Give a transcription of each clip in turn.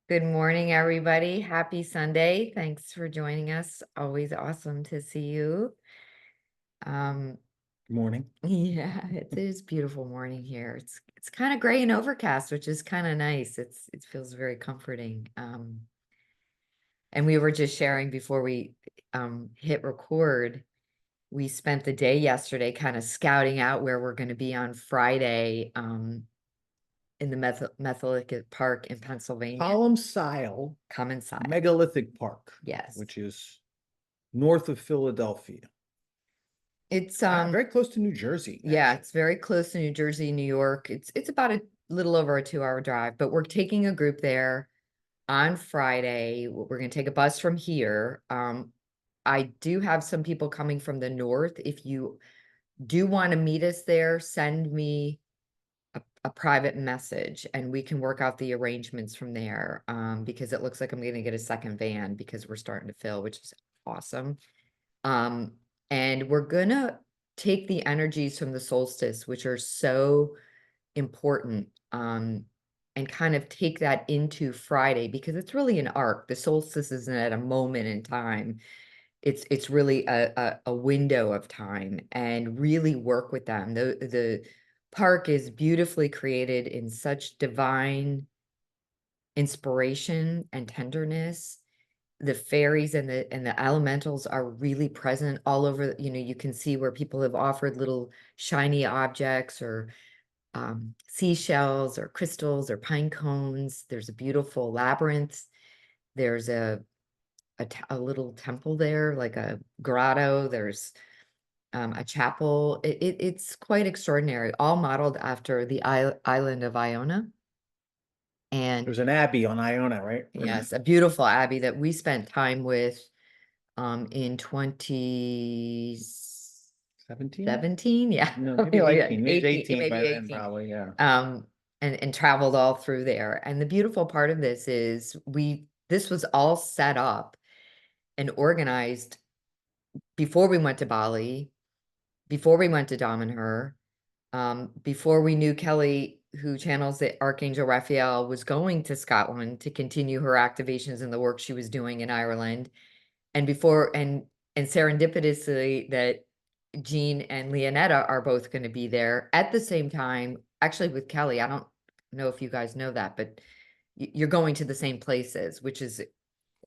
Good morning, everybody. Happy Sunday. Thanks for joining us. Always awesome to see you. Um, Morning. yeah, it is beautiful morning here. It's kind of gray and overcast, which is kind of nice. It feels very comforting. And we were just sharing before we hit record. We spent the day yesterday kind of scouting out where we're going to be on Friday in the Methallic Park in Pennsylvania. Column-Sile Common side. Megalithic Park, Yes. which is north of Philadelphia. It's Very close to New Jersey. Yeah, actually. it's very close to New Jersey, New York. It's about a little over a 2-hour drive, but we're taking a group there on Friday. We're going to take a bus from here. I do have some people coming from the north. If you do want to meet us there, send me a private message and we can work out the arrangements from there. Because it looks like I'm going to get a second van because we're starting to fill, which is awesome. And we're gonna take the energies from the solstice, which are so important, and kind of take that into Friday because it's really an arc. The solstice isn't at a moment in time. It's really a window of time and really work with them. The park is beautifully created in such divine inspiration and tenderness. The fairies and the elementals are really present all over. You can see where people have offered little shiny objects or seashells or crystals or pine cones. There's a beautiful labyrinth. There's a little temple there, like a grotto. There's a chapel. It's quite extraordinary, all modeled after the island of Iona. And There's an abbey on Iona, right? yes, a beautiful abbey that we spent time with in 17? 2017. Yeah. No, maybe Like 18. Maybe 18 maybe by then, 18. probably, yeah. And traveled all through there. And the beautiful part of this is this was all set up and organized before we went to Bali, before we went to Damanhur, before we knew Kelly, who channels the Archangel Raphael, was going to Scotland to continue her activations and the work she was doing in Ireland. And serendipitously that Jean and Leonetta are both going to be there at the same time. Actually, with Kelly, I don't know if you guys know that, but you're going to the same places, which is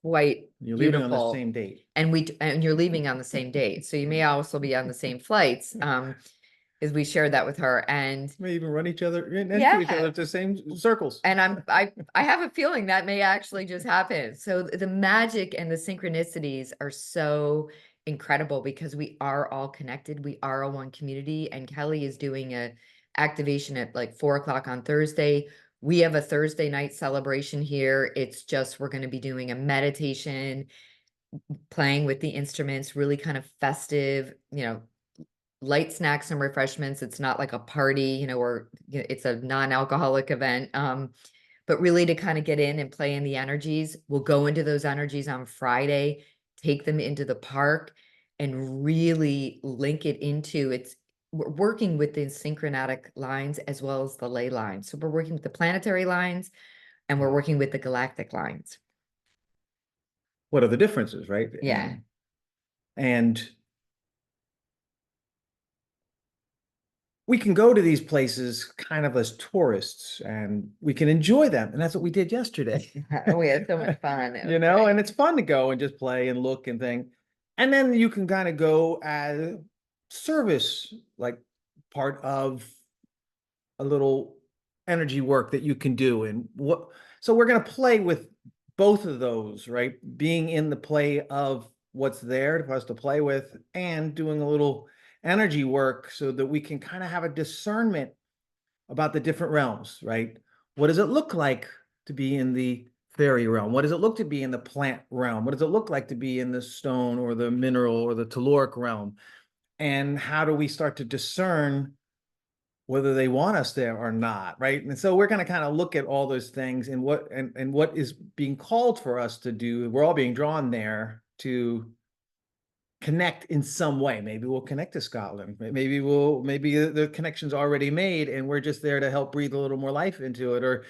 quite You're leaving on the beautiful. same date. And you're leaving on the same date, so you may also be on the same flights. As we shared that with her, and May even run each other into each yeah, other to the same circles. and I have a feeling that may actually just happen. So the magic and the synchronicities are so incredible because we are all connected. We are a one community, and Kelly is doing a activation at like 4 o'clock on Thursday. We have a Thursday night celebration here. It's just we're going to be doing a meditation, playing with the instruments, really kind of festive, light snacks and refreshments. It's not like a party, or it's a non-alcoholic event. But really to kind of get in and play in the energies. We'll go into those energies on Friday, take them into the park, and really link it into we're working with the synchronatic lines as well as the ley lines. So we're working with the planetary lines and we're working with the galactic lines. What are the differences, right? Yeah. And we can go to these places kind of as tourists and we can enjoy them. And that's what we did yesterday. We had so much fun. And it's fun to go and just play and look and thing. And then you can kind of go as service, like part of a little energy work that you can do. So we're going to play with both of those, right? Being in the play of what's there for us to play with and doing a little energy work so that we can kind of have a discernment about the different realms, right? What does it look like to be in the fairy realm? What does it look to be in the plant realm? What does it look like to be in the stone or the mineral or the telluric realm? And how do we start to discern whether they want us there or not, right? And so we're going to kind of look at all those things and what is being called for us to do. We're all being drawn there to connect in some way. Maybe we'll connect to Scotland. Maybe the connection's already made and we're just there to help breathe a little more life into it. Or,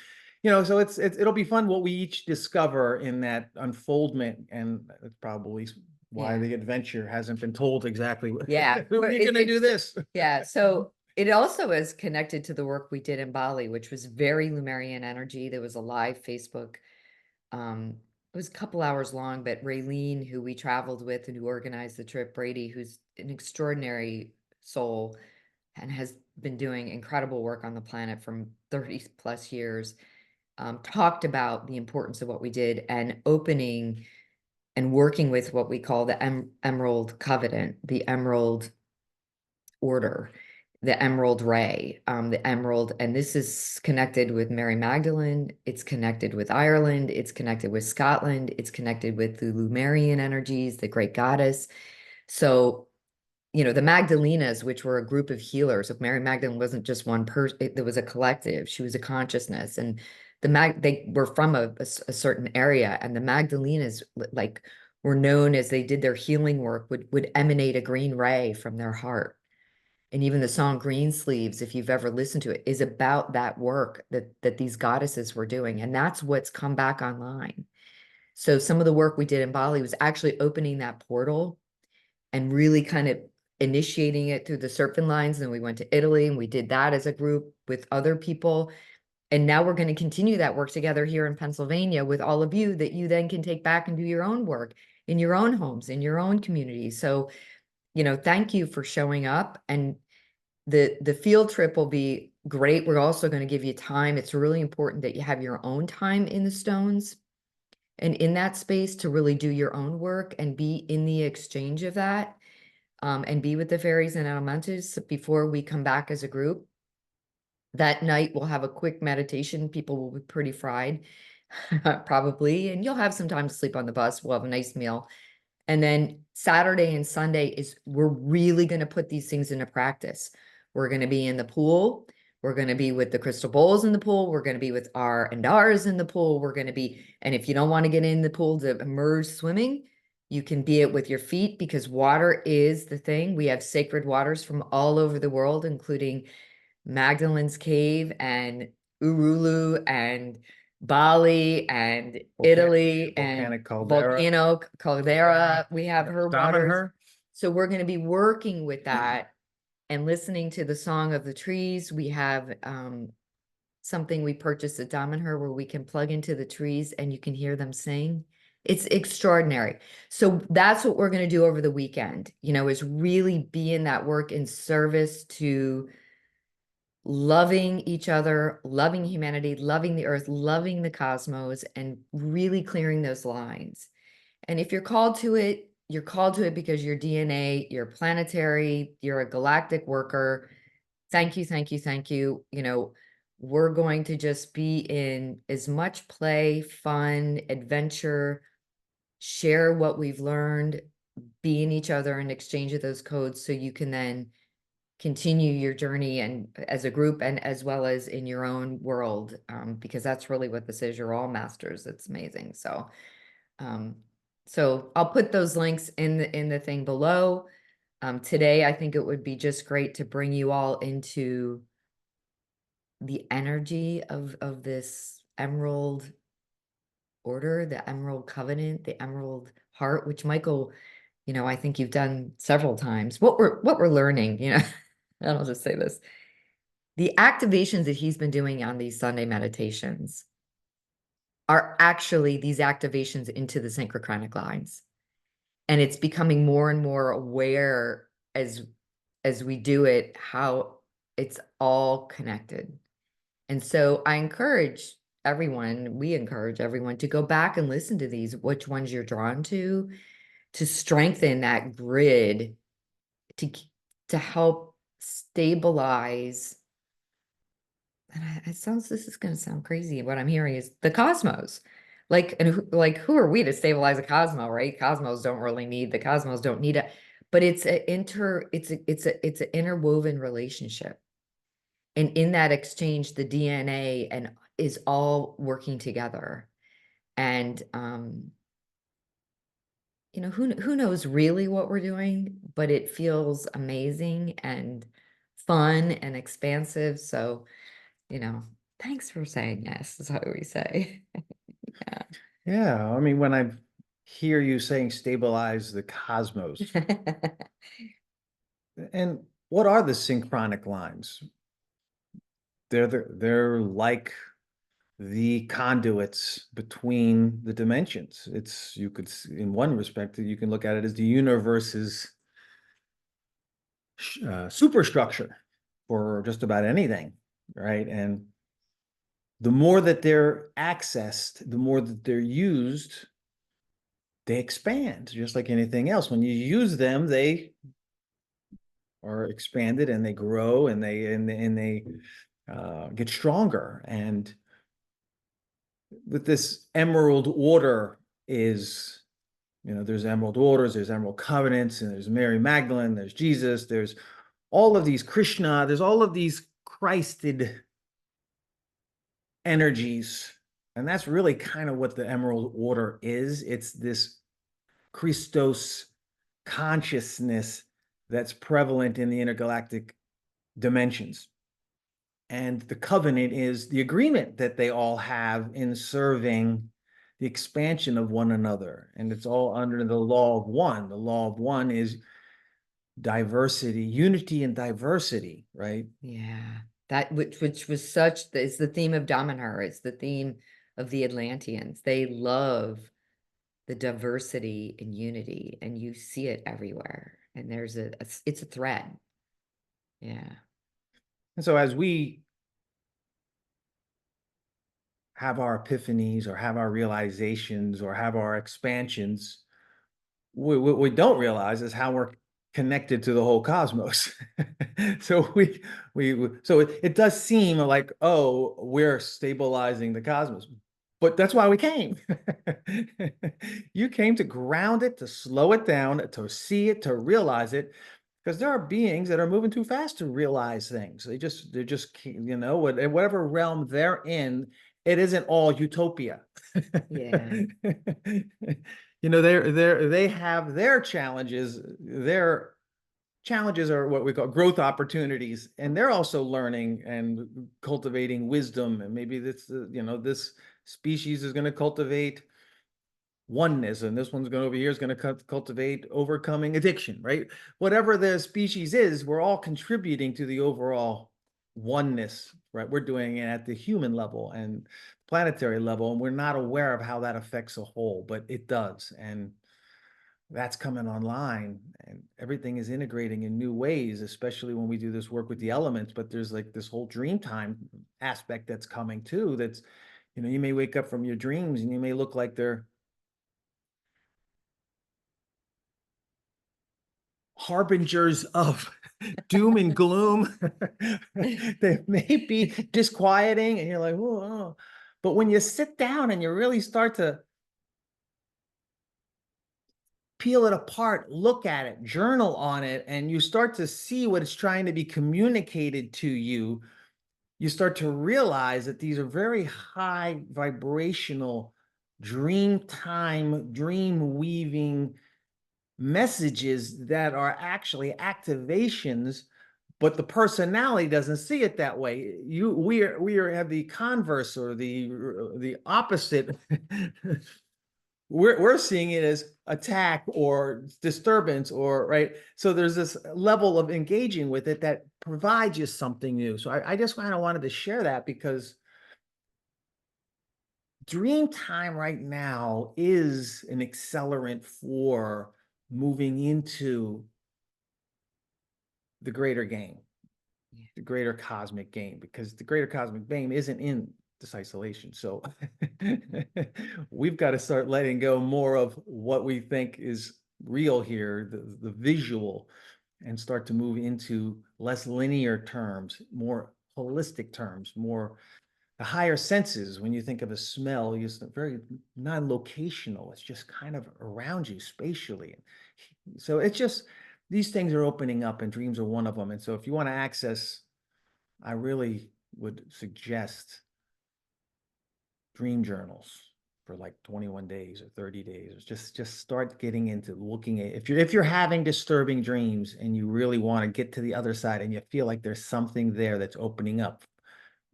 So it'll be fun what we each discover in that unfoldment, and that's probably why Yeah. the adventure hasn't been told exactly. Yeah. But We're gonna do this. yeah. So it also is connected to the work we did in Bali, which was very Lemurian energy. There was a live Facebook. It was a couple hours long, but Raylene, who we traveled with and who organized the trip, Brady, who's an extraordinary soul and has been doing incredible work on the planet from 30 plus years, talked about the importance of what we did and opening and working with what we call the Emerald Covenant, the Emerald Order, the Emerald Ray, the Emerald, and this is connected with Mary Magdalene. It's connected with Ireland. It's connected with Scotland. It's connected with the Lemurian energies, the great goddess. So, the Magdalenas, which were a group of healers. If Mary Magdalene wasn't just one person, there was a collective. She was a consciousness, and they were from a certain area, and the Magdalenas like were known as they did their healing work would emanate a green ray from their heart. And even the song Green Sleeves, if you've ever listened to it, is about that work that these goddesses were doing. And that's what's come back online. So some of the work we did in Bali was actually opening that portal and really kind of initiating it through the serpent lines. And we went to Italy and we did that as a group with other people. And now we're going to continue that work together here in Pennsylvania with all of you, that you then can take back and do your own work in your own homes, in your own communities. So, thank you for showing up. And the field trip will be great. We're also going to give you time. It's really important that you have your own time in the stones and in that space to really do your own work and be in the exchange of that, and be with the fairies and elementals before we come back as a group. That night we'll have a quick meditation. People will be pretty fried, probably, and you'll have some time to sleep on the bus. We'll have a nice meal. And then Saturday and Sunday we're really going to put these things into practice. We're going to be in the pool. We're going to be with the crystal bowls in the pool. We're going to be with our and ours in the pool. We're going to be, and if you don't want to get in the pool to immerse swimming, you can be it with your feet, because water is the thing. We have sacred waters from all over the world, including Magdalene's Cave and Urulu and Bali and Italy and Volcanic caldera. Volcano Caldera. We have her waters. Her. So we're going to be working with that and listening to the song of the trees. We have something we purchased at Damanhur where we can plug into the trees and you can hear them sing. It's extraordinary. So that's what we're going to do over the weekend, is really be in that work in service to loving each other, loving humanity, loving the earth, loving the cosmos, and really clearing those lines. And if you're called to it, you're called to it because your DNA, you're planetary, you're a galactic worker. Thank you, thank you, thank you. We're going to just be in as much play, fun, adventure, share what we've learned, be in each other and exchange of those codes so you can then continue your journey and as a group and as well as in your own world, because that's really what this is. You're all masters. It's amazing. So I'll put those links in the thing below. Today, I think it would be just great to bring you all into the energy of this Emerald Order, the Emerald Covenant, the Emerald Heart, which Michael, I think you've done several times. What we're learning, and I'll just say this. The activations that he's been doing on these Sunday meditations are actually these activations into the synchronic lines. And it's becoming more and more aware as we do it, how it's all connected. And so we encourage everyone to go back and listen to these, which ones you're drawn to strengthen that grid, to help stabilize. And this is going to sound crazy. What I'm hearing is the cosmos. Who are we to stabilize a cosmos, right? The cosmos don't need it, but it's an interwoven relationship. And in that exchange, the DNA and is all working together. And who knows really what we're doing, but it feels amazing and fun and expansive. So, Thanks for saying yes, is what we say. Yeah, I mean, when I hear you saying stabilize the cosmos, Yeah. and what are the synchronic lines? They're like the conduits between the dimensions. It's you could in one respect you can look at it as the universe's superstructure for just about anything, right? And the more that they're accessed, the more that they're used, they expand, just like anything else. When you use them, they are expanded and they grow and they get stronger. And with this emerald order is, there's emerald orders, there's emerald covenants, and there's Mary Magdalene, there's Jesus, there's all of these Krishna, there's all of these Christed energies. And that's really kind of what the emerald order is. It's this Christos consciousness that's prevalent in the intergalactic dimensions. And the covenant is the agreement that they all have in serving the expansion of one another. And it's all under the law of one. The law of one is diversity, unity and diversity, right? Yeah. That which was such is the theme of Damanhur. It's the theme of the Atlanteans. They love the diversity and unity, and you see it everywhere. And there's it's a thread. Yeah. And so as we have our epiphanies or have our realizations or have our expansions, what we don't realize is how we're connected to the whole cosmos. So it does seem like, oh, we're stabilizing the cosmos, but that's why we came. You came to ground it, to slow it down, to see it, to realize it, because there are beings that are moving too fast to realize things. They're just, whatever realm they're in, it isn't all utopia. Yeah. They have their challenges. Their challenges are what we call growth opportunities, and they're also learning and cultivating wisdom. And maybe this species is going to cultivate oneness, and this one's going over here is going to cultivate overcoming addiction, right? Whatever the species is, we're all contributing to the overall oneness, right? We're doing it at the human level and planetary level, and we're not aware of how that affects a whole, but it does. And that's coming online, and everything is integrating in new ways, especially when we do this work with the elements. But there's like this whole dream time aspect that's coming too. That's, you may wake up from your dreams and you may look like they're harbingers of doom and gloom. They may be disquieting and you're like, oh. But when you sit down and you really start to peel it apart, look at it, journal on it, and you start to see what it's trying to be communicated to you, you start to realize that these are very high vibrational dream time, dream weaving messages that are actually activations, but the personality doesn't see it that way. We have the converse or the opposite. We're seeing it as attack or disturbance, or right. So there's this level of engaging with it that provides you something new. So I just kind of wanted to share that, because dream time right now is an accelerant for moving into the greater game, Yeah. the greater cosmic game, because the greater cosmic game isn't in this isolation. So we've got to start letting go more of what we think is real here, the visual, and start to move into less linear terms, more holistic terms, more the higher senses. When you think of a smell, it's very non-locational. It's just kind of around you spatially. So it's just, these things are opening up, and dreams are one of them. And so if you want to access, I really would suggest dream journals for like 21 days or 30 days. Or just start getting into looking at, if you're having disturbing dreams and you really want to get to the other side and you feel like there's something there that's opening up,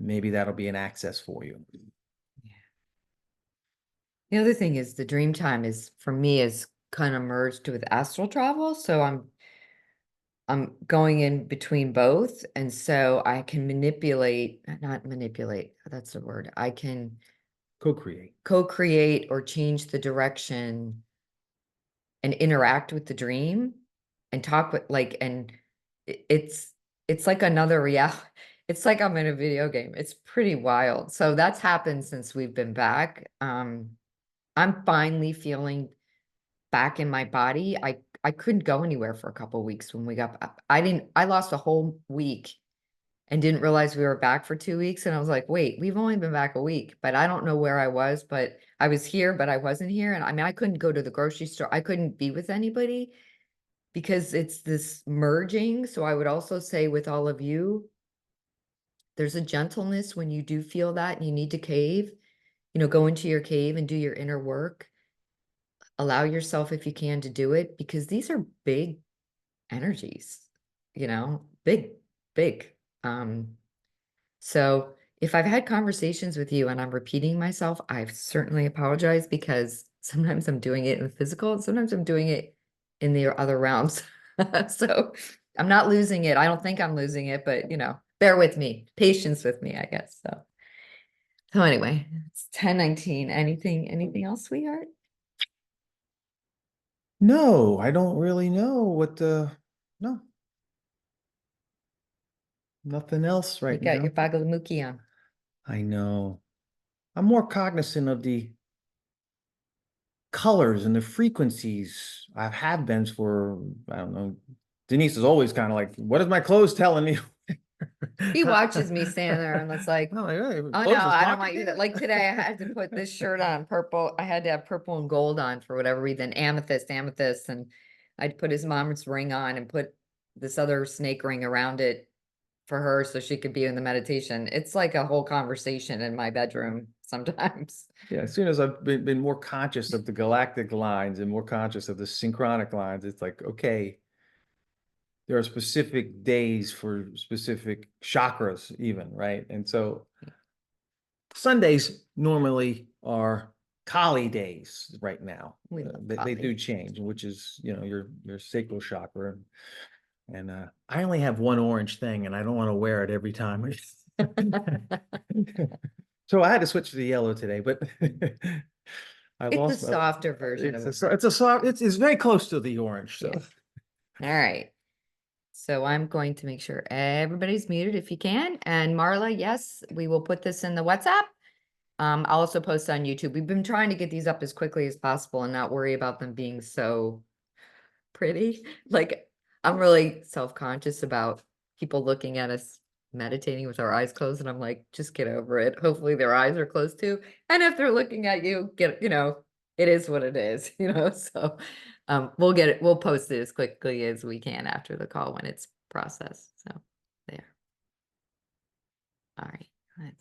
maybe that'll be an access for you. The other thing is the dream time is for me is kind of merged with astral travel. So I'm going in between both. And so I can not manipulate, that's the word. I can Co-create. co-create or change the direction and interact with the dream and talk with like, and it's like another reality. It's like I'm in a video game. It's pretty wild. So that's happened since we've been back. I'm finally feeling back in my body. I couldn't go anywhere for a couple of weeks when we got back. I lost a whole week and didn't realize we were back for 2 weeks. And I was like, wait, we've only been back a week, but I don't know where I was, but I was here, but I wasn't here. And I mean, I couldn't go to the grocery store. I couldn't be with anybody because it's this merging. So I would also say with all of you, there's a gentleness when you do feel that and you need to cave, go into your cave and do your inner work. Allow yourself, if you can, to do it because these are big energies, big, big. So if I've had conversations with you and I'm repeating myself, I've certainly apologized because sometimes I'm doing it in the physical and sometimes I'm doing it in the other realms. So I'm not losing it. I don't think I'm losing it, but bear with me, patience with me, I guess. So anyway, it's 10:19. Anything else, sweetheart? No, I don't really know what no, nothing else You right got now. your Bagalamukhi on. I know. I'm more cognizant of the colors and the frequencies. I have been for, I don't know. Denise is always kind of like, what is my clothes telling me? He watches me stand there and it's like, I'm like, hey, oh no, clothes is I don't talking want to you to you? like today I had to put this shirt on purple. I had to have purple and gold on for whatever reason, amethyst, and I'd put his mom's ring on and put this other snake ring around it for her so she could be in the meditation. It's like a whole conversation in my bedroom sometimes. Yeah, as soon as I've been more conscious of the galactic lines and more conscious of the synchronic lines, it's like, okay, there are specific days for specific chakras even, right? And so Sundays normally are Kali days right now. We love They do coffee. change, which is, your sacral chakra. And I only have one orange thing and I don't want to wear it every time. So I had to switch to the yellow today, but I It's a lost my, softer version of it. it's a soft, it's very close to the orange. So Yeah. All right. So I'm going to make sure everybody's muted if you can. And Marla, yes, we will put this in the WhatsApp. I'll also post on YouTube. We've been trying to get these up as quickly as possible and not worry about them being so pretty. Like I'm really self-conscious about people looking at us meditating with our eyes closed. And I'm like, just get over it. Hopefully their eyes are closed too. And if they're looking at you, it is what it is, so we'll post it as quickly as we can after the call when it's processed. So there. All right. Let's